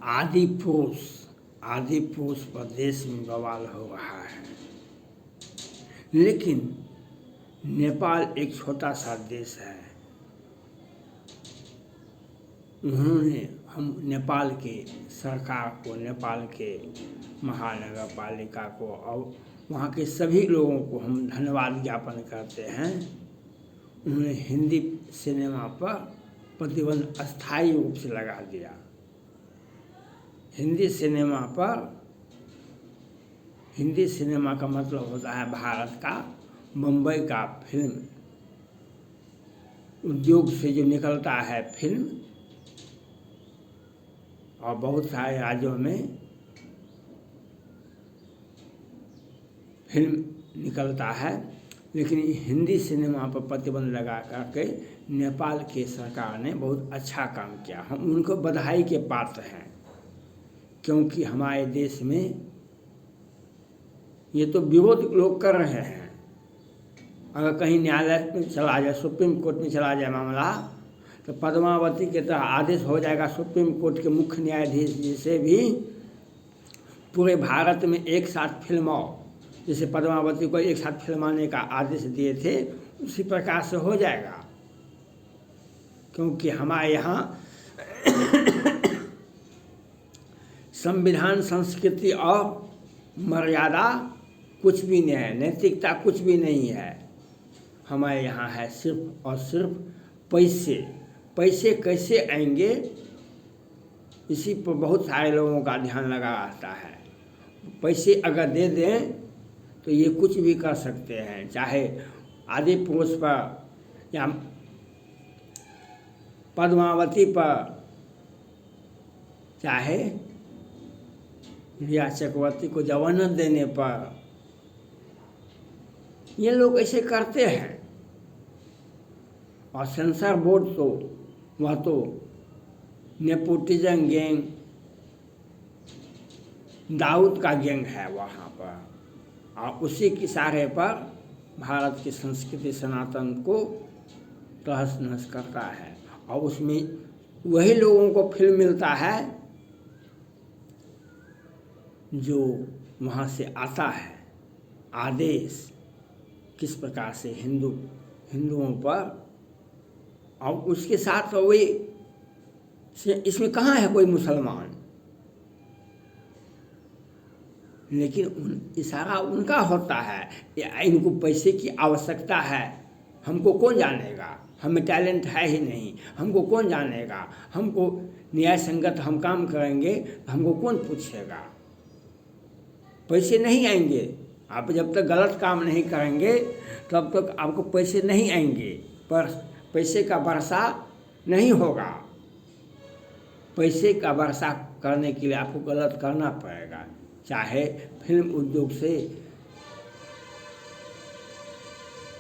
आदि पुरुष पर देश में बवाल हो रहा है। लेकिन नेपाल एक छोटा सा देश है। हम नेपाल के सरकार को, नेपाल के महानगर पालिका को और वहाँ के सभी लोगों को हम धन्यवाद ज्ञापन करते हैं। उन्होंने हिंदी सिनेमा पर प्रतिबंध अस्थायी रूप से लगा दिया। हिंदी सिनेमा का मतलब होता है भारत का, मुंबई का फिल्म उद्योग से जो निकलता है फिल्म, और बहुत सारे राज्यों में फिल्म निकलता है। लेकिन हिंदी सिनेमा पर प्रतिबंध लगा करके नेपाल के सरकार ने बहुत अच्छा काम किया। हम उनको बधाई के पात्र हैं, क्योंकि हमारे देश में ये तो विरोध लोग कर रहे हैं। अगर कहीं न्यायालय में चला जाए, सुप्रीम कोर्ट में चला जाए मामला, तो पद्मावती के तरह आदेश हो जाएगा सुप्रीम कोर्ट के मुख्य न्यायाधीश जी से भी पूरे भारत में एक साथ फिल्माओ। जैसे पद्मावती को एक साथ फिल्माने का आदेश दिए थे, उसी प्रकार से हो जाएगा। क्योंकि हमारे यहाँ संविधान, संस्कृति और मर्यादा कुछ भी नहीं है, नैतिकता कुछ भी नहीं है। हमारे यहाँ है सिर्फ और सिर्फ पैसे। पैसे कैसे आएंगे, इसी पर बहुत सारे लोगों का ध्यान लगा रहता है। पैसे अगर दे दें तो ये कुछ भी कर सकते हैं, चाहे आदि पुरुष पर या पद्मावती पर, चाहे रिया चक्रवर्ती को जमानत देने पर। ये लोग ऐसे करते हैं। और सेंसर बोर्ड तो वह तो नेपोटिज्म गैंग, दाऊद का गैंग है वहाँ पर, और उसी के इशारे पर भारत की संस्कृति सनातन को तहस नहस करता है। और उसमें वही लोगों को फिल्म मिलता है जो वहाँ से आता है आदेश किस प्रकार से हिंदुओं पर। और उसके साथ वही, इसमें कहाँ है कोई मुसलमान, लेकिन इशारा उनका होता है। इनको पैसे की आवश्यकता है, हमको कौन जानेगा, हमें टैलेंट है ही नहीं, हमको कौन जानेगा, हमको न्याय संगत हम काम करेंगे तो हमको कौन पूछेगा। पैसे नहीं आएंगे, आप जब तक गलत काम नहीं करेंगे तब तक आपको पैसे नहीं आएंगे, पर पैसे का वर्षा नहीं होगा। पैसे का वर्षा करने के लिए आपको गलत करना पड़ेगा। चाहे फिल्म उद्योग से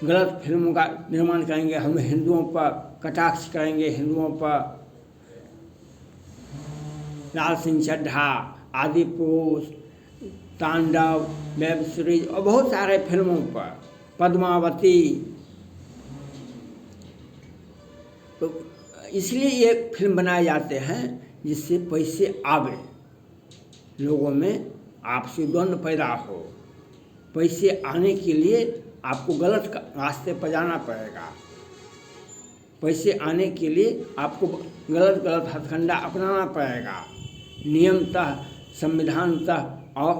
गलत फिल्मों का निर्माण करेंगे, हम हिंदुओं पर कटाक्ष करेंगे, हिंदुओं पर लाल सिंह चड्ढा, आदि पुरुष, तांडव, वेब सीरीज और बहुत सारे फिल्मों पर, पद्मावती। तो इसलिए ये फिल्म बनाए जाते हैं जिससे पैसे आवे, लोगों में आपसी द्वंद्व पैदा हो। पैसे आने के लिए आपको गलत रास्ते पर जाना पड़ेगा। पैसे आने के लिए आपको गलत हथकंडा अपनाना पड़ेगा। नियमतः, संविधानतः और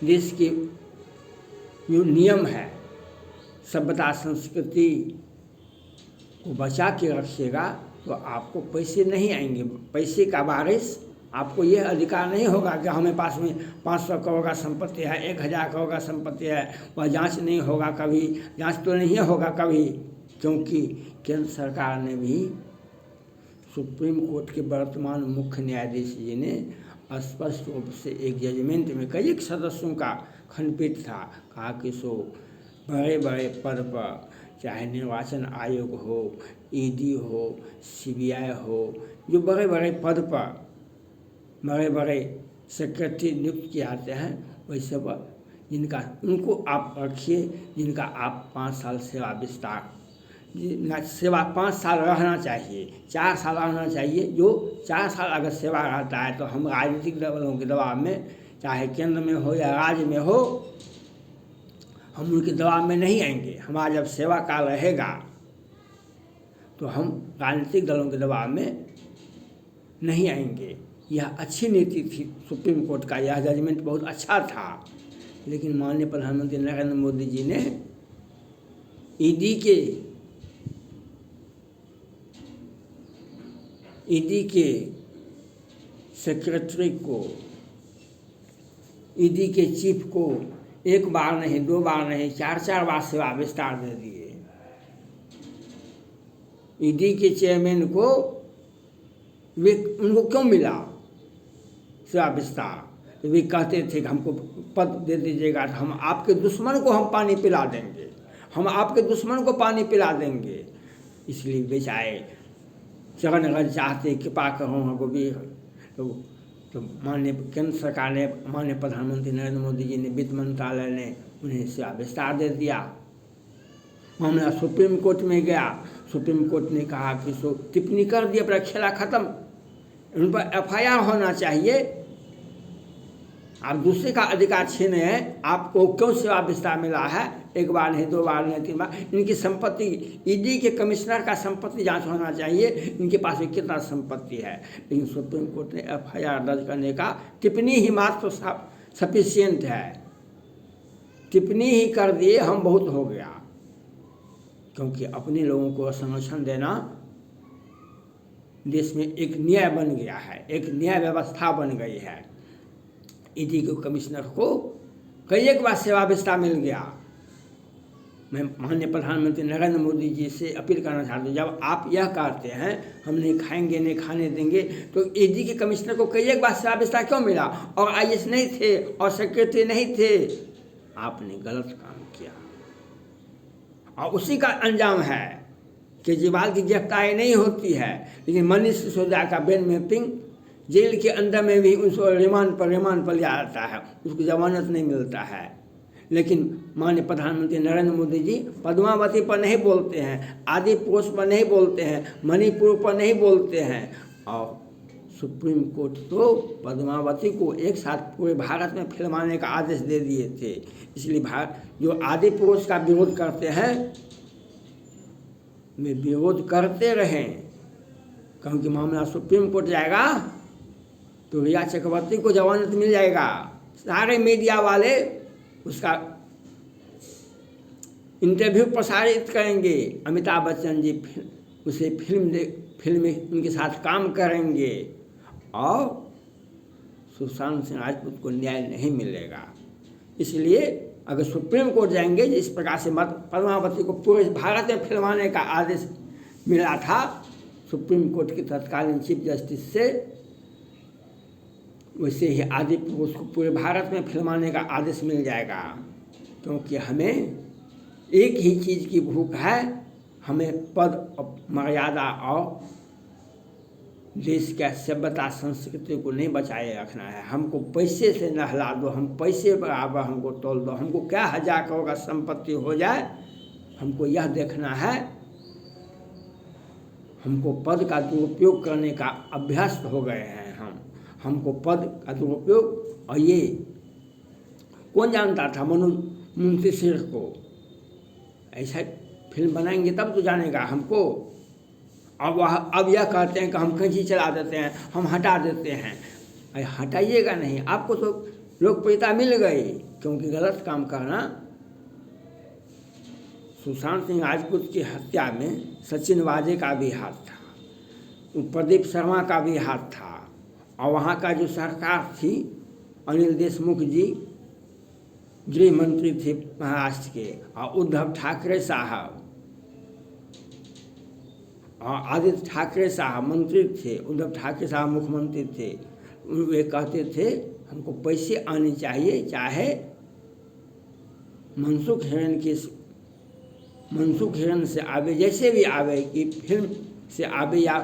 देश के जो नियम है, सभ्यता संस्कृति को बचा के रखिएगा तो आपको पैसे नहीं आएंगे। पैसे का बारिश आपको यह अधिकार नहीं होगा कि हमें पास में 500 करोड़ का संपत्ति है, 1000 करोड़ का संपत्ति है, वह जांच नहीं होगा कभी, जांच तो नहीं होगा कभी। क्योंकि केंद्र सरकार ने भी, सुप्रीम कोर्ट के वर्तमान मुख्य न्यायाधीश जी ने स्पष्ट रूप से एक जजमेंट में कई सदस्यों का खंडपीठ था, कहा कि सो बड़े बड़े पद पर, चाहे निर्वाचन आयोग हो, ईडी हो, सीबीआई हो, जो बड़े बड़े पद पर बड़े बड़े सेक्रेटरी नियुक्त किए जाते हैं, वैसे पर उनको आप रखिए जिनका आप 5 साल सेवा विस्तार सेवा 5 साल रहना चाहिए, 4 साल रहना चाहिए। जो 4 साल अगर सेवा रहता है तो हम राजनीतिक दलों के दबाव में, चाहे केंद्र में हो या राज्य में हो, हम उनके दबाव में नहीं आएंगे। हमारा जब सेवा काल रहेगा तो हम राजनीतिक दलों के दबाव में नहीं आएंगे। यह अच्छी नीति थी सुप्रीम कोर्ट का, यह जजमेंट बहुत अच्छा था। लेकिन माननीय प्रधानमंत्री नरेंद्र मोदी जी ने ईडी के सेक्रेटरी को, ईडी के चीफ को 1 बार नहीं, 2 बार नहीं, 4 बार सेवा विस्तार दे दिए। ईडी के चेयरमैन को उनको क्यों मिला सेवा विस्तार? वे कहते थे कि हमको पद दे दीजिएगा तो हम आपके दुश्मन को हम पानी पिला देंगे, हम आपके दुश्मन को पानी पिला देंगे। इसलिए बेचारे चरण अगर चाहते कृपा करो हमको भी, तो माननीय केंद्र सरकार ने, माननीय प्रधानमंत्री नरेंद्र मोदी जी ने, वित्त मंत्रालय ने उन्हें सेवा विस्तार दे दिया। मामला सुप्रीम कोर्ट में गया, सुप्रीम कोर्ट ने कहा कि सो टिप्पणी कर दिया, अपना खेला खत्म, उन पर FIR होना चाहिए। आप दूसरे का अधिकार छीने हैं, आपको क्यों सेवा विस्तार मिला है? 1 बार नहीं, 2 बार नहीं, 3 बार। इनकी संपत्ति, ईडी के कमिश्नर का संपत्ति जांच होना चाहिए, इनके पास में कितना संपत्ति है। लेकिन सुप्रीम कोर्ट ने FIR दर्ज करने का, टिप्पणी ही मात्र सफिशियंट है, टिप्पणी ही कर दिए हम बहुत हो गया। क्योंकि अपने लोगों को संरक्षण देना देश में एक न्याय बन गया है, एक न्याय व्यवस्था बन गई है। ईडी के कमिश्नर को कई बार सेवा विस्तार मिल गया। मैं माननीय प्रधानमंत्री नरेंद्र मोदी जी से अपील करना चाहता हूँ, जब आप यह कहते हैं हम नहीं खाएंगे, नहीं खाने देंगे, तो ईडी के कमिश्नर को कई बार सेवा विस्तार क्यों मिला? और IAS नहीं थे और सेक्रेटरी नहीं थे। आपने गलत काम किया और उसी का अंजाम है। केजरीवाल की गिरफ्तारी नहीं होती है, लेकिन मनीष सिसोदिया का बेल मैपिंग, जेल के अंदर में भी उसको रिमांड पर लिया जाता है, उसको जमानत नहीं मिलता है। लेकिन माननीय प्रधानमंत्री नरेंद्र मोदी जी पद्मावती पर नहीं बोलते हैं, आदि पुरुष पर नहीं बोलते हैं, मणिपुर पर नहीं बोलते हैं। और सुप्रीम कोर्ट तो पद्मावती को एक साथ पूरे भारत में फिल्माने का आदेश दे दिए थे। इसलिए जो आदि पुरुष का विरोध करते हैं वे विरोध करते रहें, क्योंकि मामला सुप्रीम कोर्ट जाएगा तो रिया चक्रवर्ती को जमानत मिल जाएगा। सारे मीडिया वाले उसका इंटरव्यू प्रसारित करेंगे, अमिताभ बच्चन जी उसे फिल्म में उनके साथ काम करेंगे और सुशांत सिंह राजपूत को न्याय नहीं मिलेगा। इसलिए अगर सुप्रीम कोर्ट जाएंगे, जिस प्रकार से पद्मावती को पूरे भारत में फिल्माने का आदेश मिला था सुप्रीम कोर्ट के तत्कालीन चीफ जस्टिस से, वैसे ही आदि पुरुष को पूरे भारत में फिल्माने का आदेश मिल जाएगा। क्योंकि हमें एक ही चीज़ की भूख है, हमें पद मर्यादा और देश का सभ्यता संस्कृति को नहीं बचाए रखना है। हमको पैसे से नहला दो, हम पैसे बराबर हमको तोल दो, हमको क्या 1000 करोड़ का संपत्ति हो जाए, हमको यह देखना है। हमको पद का दुरुपयोग करने का अभ्यस्त हो गए हैं हमको पद का दुरुपयोग। और ये कौन जानता था मनोज मुंशी को? ऐसा फिल्म बनाएंगे तब तो जानेगा हमको। अब यह कहते हैं कि हम कैंची चला देते हैं, हम हटा देते हैं। अरे हटाइएगा नहीं, आपको तो लोकप्रियता मिल गई, क्योंकि गलत काम करना। सुशांत सिंह राजपूत की हत्या में सचिन वाजे का भी हाथ था, प्रदीप शर्मा का भी हाथ था, और वहाँ का जो सरकार थी, अनिल देशमुख जी गृह मंत्री थे महाराष्ट्र के, और उद्धव ठाकरे साहब और आदित्य ठाकरे साहब मंत्री थे, उद्धव ठाकरे साहब मुख्यमंत्री थे। वे कहते थे हमको पैसे आने चाहिए, चाहे मनसुख हिरन से आवे, जैसे भी आवे, कि फिल्म से आवे या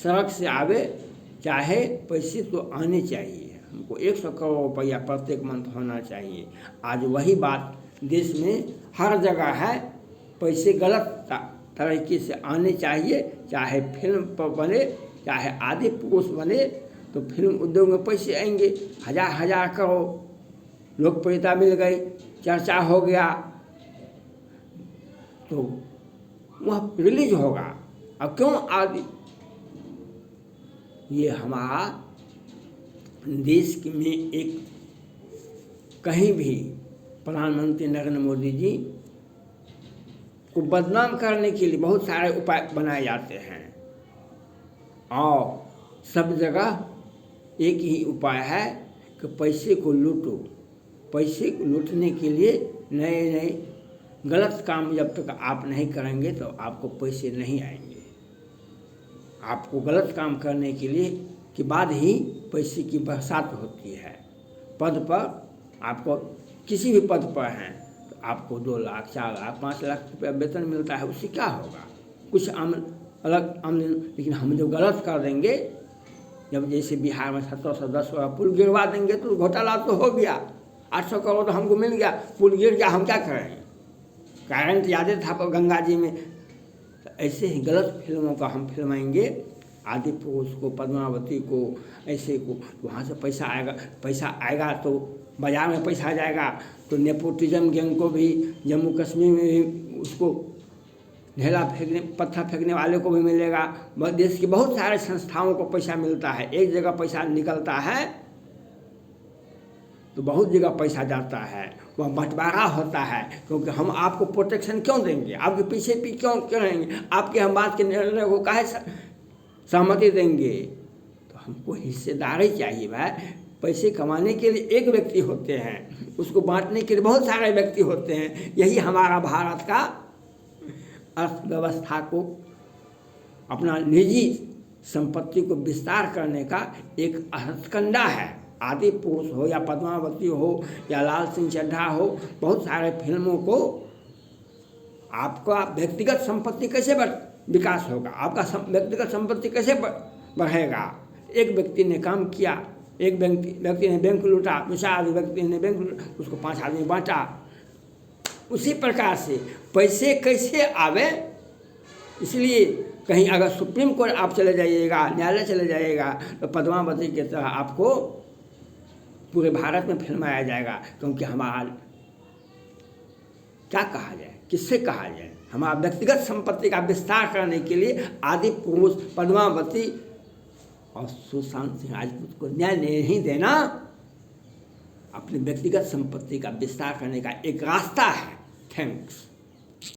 सड़क से आवे, चाहे पैसे तो आने चाहिए। हमको 100 करोड़ रुपया प्रत्येक मंथ होना चाहिए। आज वही बात देश में हर जगह है। पैसे गलत तरीके से आने चाहिए। चाहे फिल्म पर बने, चाहे आदि पुरुष बने, तो फिल्म उद्योग में पैसे आएंगे, हजार हजार करोड़, लोकप्रियता मिल गई, चर्चा हो गया, तो वह रिलीज होगा। अब क्यों आदि, ये हमारा देश में एक कहीं भी प्रधानमंत्री नरेंद्र मोदी जी को बदनाम करने के लिए बहुत सारे उपाय बनाए जाते हैं, और सब जगह एक ही उपाय है कि पैसे को लूटो। पैसे को लूटने के लिए नए नए गलत काम जब तक आप नहीं करेंगे तो आपको पैसे नहीं आएंगे। आपको गलत काम करने के लिए के बाद ही पैसे की बरसात होती है। पद पर आपको किसी भी पद पर हैं तो आपको 2 लाख 4 लाख 5 लाख रुपया वेतन मिलता है, उससे क्या होगा? कुछ अलग आमदनी। लेकिन हम जो गलत कर देंगे, जब जैसे बिहार में 1710 पुल गिरवा देंगे तो घोटाला तो हो गया, 800 करोड़ तो हमको मिल गया, पुल गिर गया, हम क्या करेंगे? कारण तो ज़्यादा था गंगा जी में। तो ऐसे ही गलत फिल्मों का हम फिल्माएंगे, आदि पुरुष को, पद्मावती को, ऐसे को, वहाँ से पैसा आएगा तो बाजार में पैसा आ जाएगा, तो नेपोटिज्म गैंग को भी, जम्मू कश्मीर में भी उसको पत्थर फेंकने वाले को भी मिलेगा। देश की बहुत सारे संस्थाओं को पैसा मिलता है। एक जगह पैसा निकलता है तो बहुत जगह पैसा जाता है, वह बंटवारा होता है। क्योंकि हम आपको प्रोटेक्शन क्यों देंगे, आपके पीछे क्यों रहेंगे, आपके हम बात के निर्णय को काहे सहमति देंगे? तो हमको हिस्सेदारी चाहिए भाई। पैसे कमाने के लिए एक व्यक्ति होते हैं, उसको बांटने के लिए बहुत सारे व्यक्ति होते हैं। यही हमारा भारत का अर्थव्यवस्था को, अपना निजी संपत्ति को विस्तार करने का एक हथकंडा है। आदि पुरुष हो या पद्मावती हो या लाल सिंह चड्ढा हो, बहुत सारे फिल्मों को आपका व्यक्तिगत संपत्ति कैसे विकास होगा, आपका व्यक्तिगत संपत्ति कैसे बढ़ेगा? एक व्यक्ति ने काम किया, एक व्यक्ति ने बैंक लूटा, दूसरा व्यक्ति ने बैंक लूटा, उसको 5 आदमी बांटा। उसी प्रकार से पैसे कैसे आवे, इसलिए कहीं अगर सुप्रीम कोर्ट आप चले जाइएगा, न्यायालय चले जाइएगा, तो पद्मावती की तरह आपको पूरे भारत में फिल्माया जाएगा। क्योंकि हमारा क्या कहा जाए, किससे कहा जाए, हमारा व्यक्तिगत संपत्ति का विस्तार करने के लिए आदि पुरुष पद्मावती और सुशांत सिंह राजपूत को न्याय नहीं देना अपनी व्यक्तिगत संपत्ति का विस्तार करने का एक रास्ता है। थैंक्स।